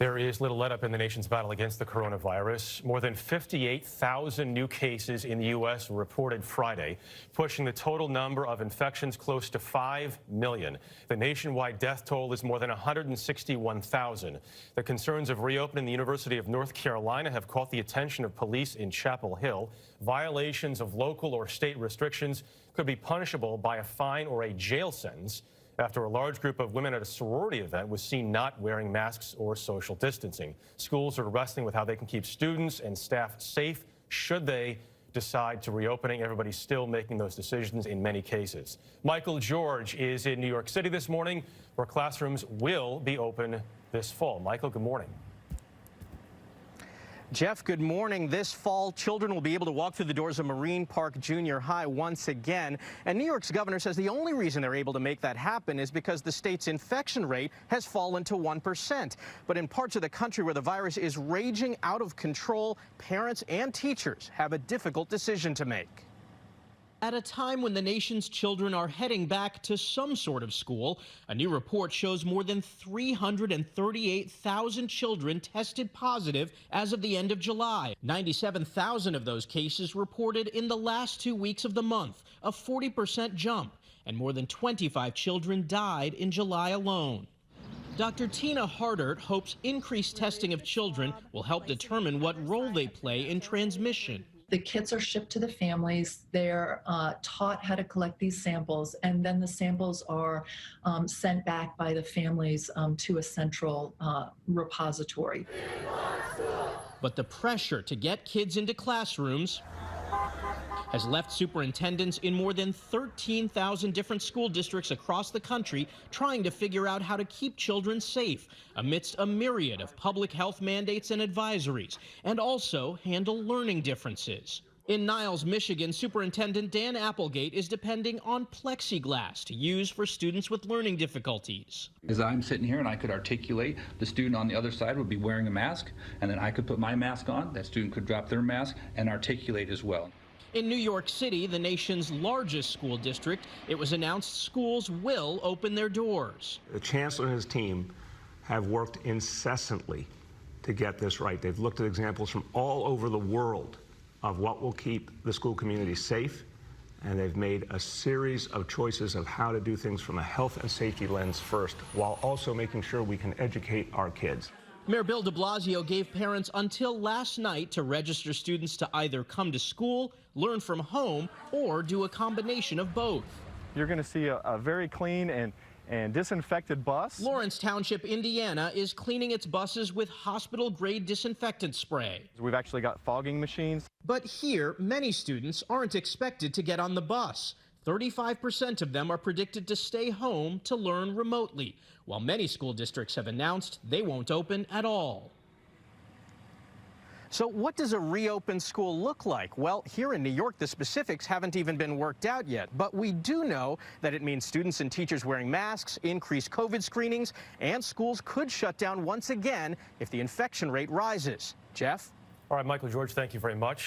There is little let-up in the nation's battle against the coronavirus. More than 58,000 new cases in the U.S. were reported Friday, pushing the total number of infections close to 5 million. The nationwide death toll is more than 161,000. The concerns of reopening the University of North Carolina have caught the attention of police in Chapel Hill. Violations of local or state restrictions could be punishable by a fine or a jail sentence after a large group of women at a sorority event was seen not wearing masks or social distancing. Schools are wrestling with how they can keep students and staff safe should they decide to reopening. Everybody's still making those decisions in many cases. Michael George is in New York City this morning, where classrooms will be open this fall. Michael, good morning. Jeff, good morning. This fall, children will be able to walk through the doors of Marine Park Junior High once again. And New York's governor says the only reason they're able to make that happen is because the state's infection rate has fallen to 1%. But in parts of the country where the virus is raging out of control, parents and teachers have a difficult decision to make. At a time when the nation's children are heading back to some sort of school, a new report shows more than 338,000 children tested positive as of the end of July. 97,000 of those cases reported in the last 2 weeks of the month, a 40% jump, and more than 25 children died in July alone. Dr. Tina Hardert hopes increased testing of children will help determine what role they play in transmission. The kits are shipped to the families. They're taught how to collect these samples, and then the samples are sent back by the families to a central repository. But the pressure to get kids into classrooms has left superintendents in more than 13,000 different school districts across the country trying to figure out how to keep children safe amidst a myriad of public health mandates and advisories, and also handle learning differences. In Niles, Michigan, Superintendent Dan Applegate is depending on plexiglass to use for students with learning difficulties. As I'm sitting here and I could articulate, the student on the other side would be wearing a mask, and then I could put my mask on, that student could drop their mask and articulate as well. In New York City, the nation's largest school district, it was announced schools will open their doors. The chancellor and his team have worked incessantly to get this right. They've looked at examples from all over the world of what will keep the school community safe, and they've made a series of choices of how to do things from a health and safety lens first, while also making sure we can educate our kids. Mayor Bill de Blasio gave parents until last night to register students to either come to school, learn from home, or do a combination of both. You're going to see a very clean and disinfected bus. Lawrence Township, Indiana, is cleaning its buses with hospital-grade disinfectant spray. We've actually got fogging machines. But here, many students aren't expected to get on the bus. 35% of them are predicted to stay home to learn remotely, while many school districts have announced they won't open at all. So what does a reopened school look like? Well, here in New York, the specifics haven't even been worked out yet, but we do know that it means students and teachers wearing masks, increased COVID screenings, and schools could shut down once again if the infection rate rises. Jeff? All right, Michael George, thank you very much.